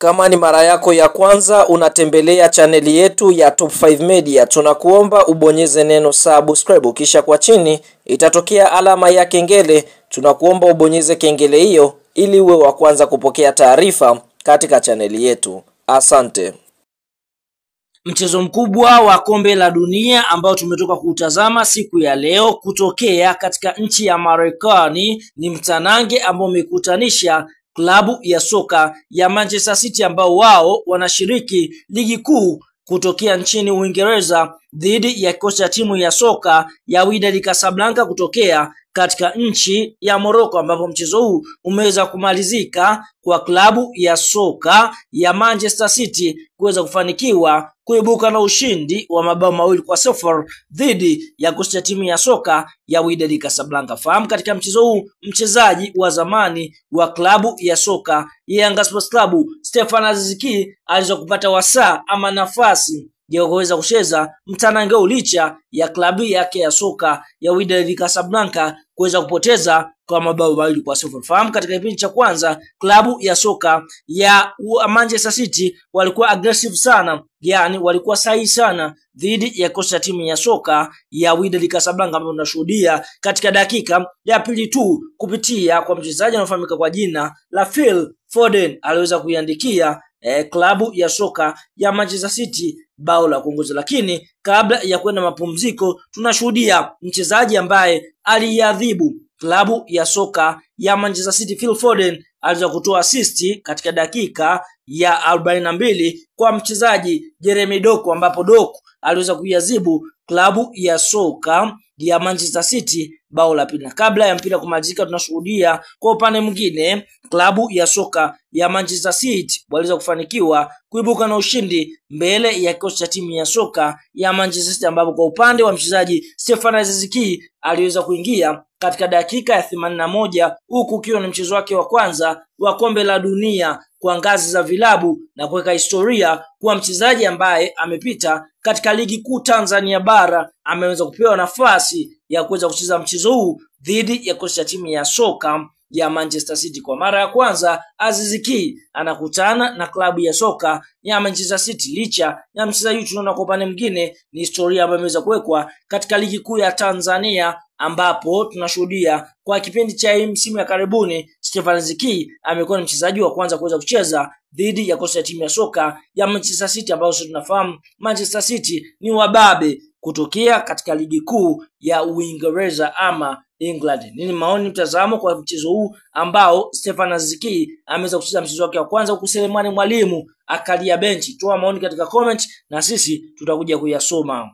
Kama ni mara yako ya kwanza unatembelea chaneli yetu ya Top 5 Media, tunakuomba ubonyeze neno subscribe, kisha kwa chini itatokea alama ya kengele. Tunakuomba ubonyeze kengele hiyo ili uwe wa kwanza kupokea taarifa katika chaneli yetu. Asante. Mchezo mkubwa wa kombe la dunia ambao tumetoka kutazama siku ya leo kutokea katika nchi ya Marekani ni mtanange ambao umekutanisha klabu ya soka ya Manchester City ambao wao wanashiriki ligi kuu kutokea nchini Uingereza dhidi ya kikosi cha timu ya soka ya Wydad Casablanca kutokea katika nchi ya Morocco, ambapo mchezo huu umeweza kumalizika kwa klabu ya soka ya Manchester City kuweza kufanikiwa kuibuka na ushindi wa mabao 2-0 dhidi ya kikosi cha timu ya soka ya Wydad Casablanca. Fahamu katika mchezo huu mchezaji wa zamani wa klabu ya soka ya Yanga Sports Club Stefan Aziz Ki aliweza kupata wasaa ama nafasi ya kuweza kucheza mtanange licha ya klabu yake ya soka ya Wydad Casablanca kuweza kupoteza kwa mabao 2-0. Fahamu katika kipindi cha kwanza klabu ya soka ya Manchester City walikuwa aggressive sana, yani walikuwa sahihi sana dhidi ya kocha ya timu ya soka ya Wydad Casablanca, ambapo tunashuhudia katika dakika ya pili tu kupitia kwa mchezaji anayefahamika kwa jina la Phil Foden aliweza kuiandikia klabu ya soka ya Manchester City bao la kuongoza. Lakini kabla ya kwenda mapumziko, tunashuhudia mchezaji ambaye aliadhibu klabu ya soka ya Manchester City Phil Foden aliweza kutoa assist katika dakika ya 42 kwa mchezaji Jeremy Doku, ambapo Doku aliweza kuiadhibu klabu ya soka ya Manchester City bao la pili. Kabla ya mpira kumalizika, tunashuhudia kwa upande mwingine klabu ya soka ya Manchester City waliweza kufanikiwa kuibuka na ushindi mbele ya kikosi cha timu ya soka ya Manchester City, ambapo kwa upande wa mchezaji Stefan Aziz Ki aliweza kuingia katika dakika ya 81 huku ukiwa ni mchezo wake wa kwanza wa kombe la dunia kwa ngazi za vilabu na kuweka historia kuwa mchezaji ambaye amepita katika ligi kuu Tanzania bara ameweza kupewa nafasi ya kuweza kucheza mchezo huu dhidi ya kocha timu ya soka ya Manchester City. Kwa mara ya kwanza Aziz Ki anakutana na klabu ya soka ya Manchester City, licha ya mchezaji tunaona kwa upande mwingine ni historia ambayo imeweza kuwekwa katika ligi kuu ya Tanzania, ambapo tunashuhudia kwa kipindi cha msimu ya karibuni Stefan Aziz Ki amekuwa ni mchezaji wa kwanza kuweza kucheza dhidi ya kocha timu ya soka ya Manchester City, ambao sisi tunafahamu Manchester City ni wababe kutokea katika ligi kuu ya Uingereza ama England. Nini maoni mtazamo kwa mchezo huu ambao Stefan Aziz Ki ameweza kucheza mchezo wake wa kwanza huku Selemani Mwalimu akalia benchi? Toa maoni katika comment na sisi tutakuja kuyasoma.